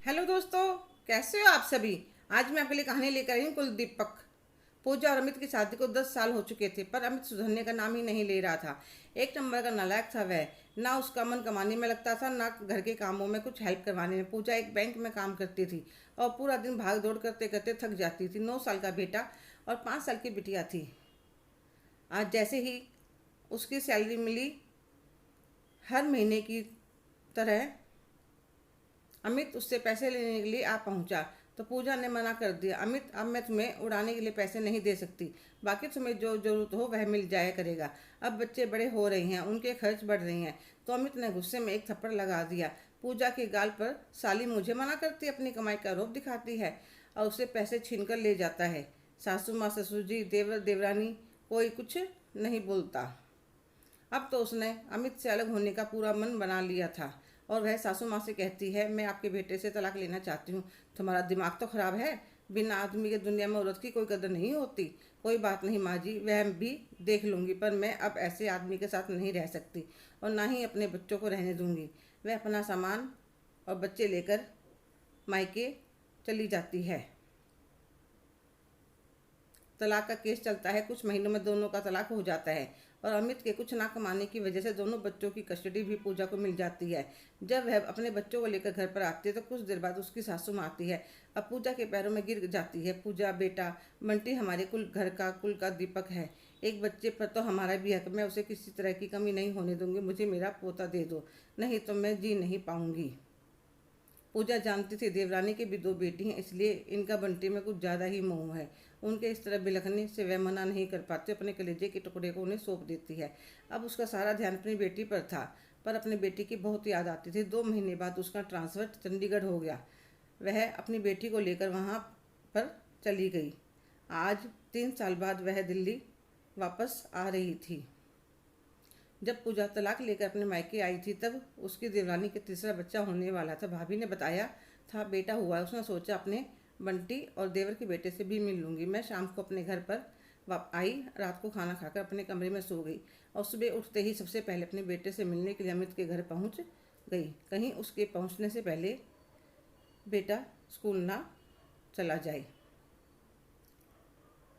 Hello दोस्तों, कैसे हो आप सभी। आज मैं आपके लिए कहानी लेकर आई हूँ कुलदीपक। पूजा और अमित की शादी को 10 साल हो चुके थे, पर अमित सुधरने का नाम ही नहीं ले रहा था। एक नंबर का नालायक था वह। ना उसका मन कमाने में लगता था, ना घर के कामों में कुछ हेल्प करवाने में। पूजा एक बैंक में काम करती थी और पूरा दिन भाग दौड़ करते करते थक जाती थी। 9 साल का बेटा और 5 साल की बिटिया थी। आज जैसे ही उसकी सैलरी मिली, हर महीने की तरह अमित उससे पैसे लेने के लिए आ पहुंचा। तो पूजा ने मना कर दिया, अमित अब मैं तुम्हें उड़ाने के लिए पैसे नहीं दे सकती। बाकी तुम्हें जो जरूरत हो वह मिल जाया करेगा। अब बच्चे बड़े हो रहे हैं, उनके खर्च बढ़ रहे हैं। तो अमित ने गुस्से में एक थप्पड़ लगा दिया पूजा के गाल पर। साली मुझे मना करती, अपनी कमाई का रोब दिखाती है और उसे पैसे छीन कर ले जाता है। सासू माँ, ससुर जी, देवर देवरानी, कोई कुछ नहीं बोलता। अब तो उसने अमित से अलग होने का पूरा मन बना लिया था और वह सासू माँ से कहती है, मैं आपके बेटे से तलाक लेना चाहती हूँ। तुम्हारा दिमाग तो खराब है। बिना आदमी के दुनिया में औरत की कोई कदर नहीं होती। कोई बात नहीं माँ जी, वह भी देख लूँगी, पर मैं अब ऐसे आदमी के साथ नहीं रह सकती और ना ही अपने बच्चों को रहने दूँगी। वह अपना सामान और बच्चे लेकर मायके चली जाती है। तलाक का केस चलता है। कुछ महीनों में दोनों का तलाक हो जाता है और अमित के कुछ ना कमाने की वजह से दोनों बच्चों की कस्टडी भी पूजा को मिल जाती है। जब वह अपने बच्चों को लेकर घर पर आती है तो कुछ देर बाद उसकी सासू माँ आती है। अब पूजा के पैरों में गिर जाती है। पूजा बेटा, बंटी हमारे कुल का दीपक है। एक बच्चे पर तो हमारा भी हक। मैं उसे किसी तरह की कमी नहीं होने दूंगी। मुझे मेरा पोता दे दो, नहीं तो मैं जी नहीं पाऊंगी। पूजा जानती थी देवरानी की भी 2 बेटी हैं, इसलिए इनका बंटी में कुछ ज़्यादा ही मोह है। उनके इस तरह बिलखने से वह मना नहीं कर पाती, अपने कलेजे के टुकड़े को उन्हें सौंप देती है। अब उसका सारा ध्यान अपनी बेटी पर था, पर अपनी बेटी की बहुत याद आती थी। 2 महीने बाद उसका ट्रांसफ़र चंडीगढ़ हो गया। वह अपनी बेटी को लेकर वहाँ पर चली गई। आज 3 साल बाद वह दिल्ली वापस आ रही थी। जब पूजा तलाक लेकर अपने मायके आई थी, तब उसकी देवरानी के तीसरा बच्चा होने वाला था। भाभी ने बताया था बेटा हुआ है। उसने सोचा अपने बंटी और देवर के बेटे से भी मिल लूँगी। मैं शाम को अपने घर पर आई, रात को खाना खाकर अपने कमरे में सो गई और सुबह उठते ही सबसे पहले अपने बेटे से मिलने के लिए अमित के घर पहुँच गई। कहीं उसके पहुँचने से पहले बेटा स्कूल ना चला जाए।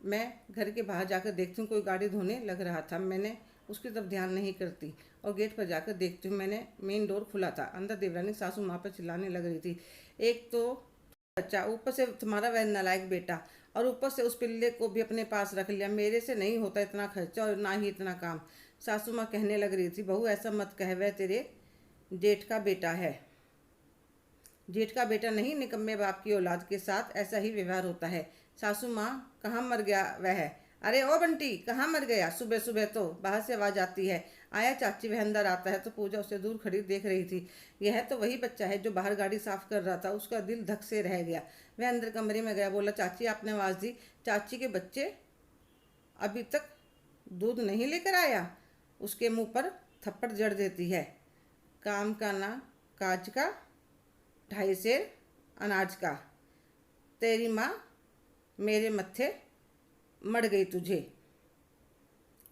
मैं घर के बाहर जाकर देखती हूँ, कोई गाड़ी धोने लग रहा था। मैंने उसकी तरफ ध्यान नहीं करती और गेट पर जाकर देखती हूँ, मैंने मेन डोर खुला था। अंदर देवरानी सासू माँ पर चिल्लाने लग रही थी, एक तो बच्चा, ऊपर से तुम्हारा वह नालायक बेटा, और ऊपर से उस पिल्ले को भी अपने पास रख लिया। मेरे से नहीं होता इतना खर्चा और ना ही इतना काम। सासू माँ कहने लग रही थी, बहू ऐसा मत कह, वह तेरे जेठ का बेटा है। जेठ का बेटा नहीं, निकम्मे बाप की औलाद के साथ ऐसा ही व्यवहार होता है। सासू माँ, कहाँ मर गया वह। अरे ओ बंटी, कहाँ मर गया। सुबह सुबह तो बाहर से आवाज़ आती है, आया चाची। वह अंदर आता है तो पूजा उसे दूर खड़ी देख रही थी। यह तो वही बच्चा है जो बाहर गाड़ी साफ कर रहा था। उसका दिल धक से रह गया। वह अंदर कमरे में गया, बोला, चाची आपने आवाज़ दी। चाची के बच्चे अभी तक दूध नहीं लेकर आया। उसके मुंह पर थप्पड़ जड़ देती है, काम का ना काज का, 2.5 सेर अनाज का। तेरी माँ मेरे मत्थे मर गई तुझे।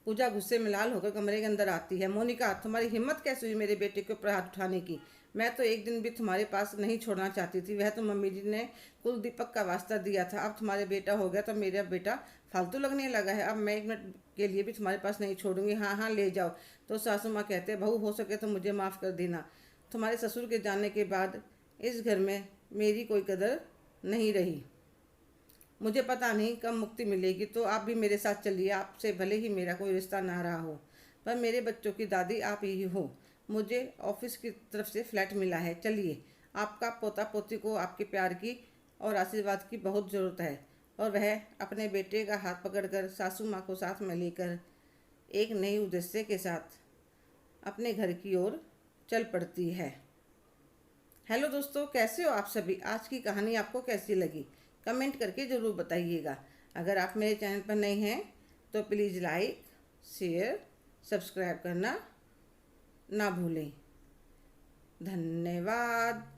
पूजा गुस्से में लाल होकर कमरे के अंदर आती है। मोनिका, तुम्हारी हिम्मत कैसे हुई मेरे बेटे के ऊपर हाथ उठाने की। मैं तो एक दिन भी तुम्हारे पास नहीं छोड़ना चाहती थी। वह तो मम्मी जी ने कुलदीपक का वास्ता दिया था। अब तुम्हारे बेटा हो गया तो मेरा बेटा फालतू लगने लगा है। अब मैं 1 मिनट के लिए भी तुम्हारे पास नहीं छोड़ूंगी। हाँ हाँ ले जाओ। तो सासू माँ कहते, बहू हो सके तो मुझे माफ़ कर देना। तुम्हारे ससुर के जाने के बाद इस घर में मेरी कोई कदर नहीं रही। मुझे पता नहीं कब मुक्ति मिलेगी, तो आप भी मेरे साथ चलिए। आपसे भले ही मेरा कोई रिश्ता ना रहा हो, पर मेरे बच्चों की दादी आप ही हो। मुझे ऑफिस की तरफ से फ्लैट मिला है, चलिए। आपका पोता पोती को आपके प्यार की और आशीर्वाद की बहुत ज़रूरत है। और वह अपने बेटे का हाथ पकड़कर सासू माँ को साथ में लेकर एक नई उद्देश्य के साथ अपने घर की ओर चल पड़ती है। हेलो दोस्तों, कैसे हो आप सभी। आज की कहानी आपको कैसी लगी, कमेंट करके ज़रूर बताइएगा। अगर आप मेरे चैनल पर नए हैं तो प्लीज़ लाइक, शेयर, सब्सक्राइब करना ना भूलें। धन्यवाद।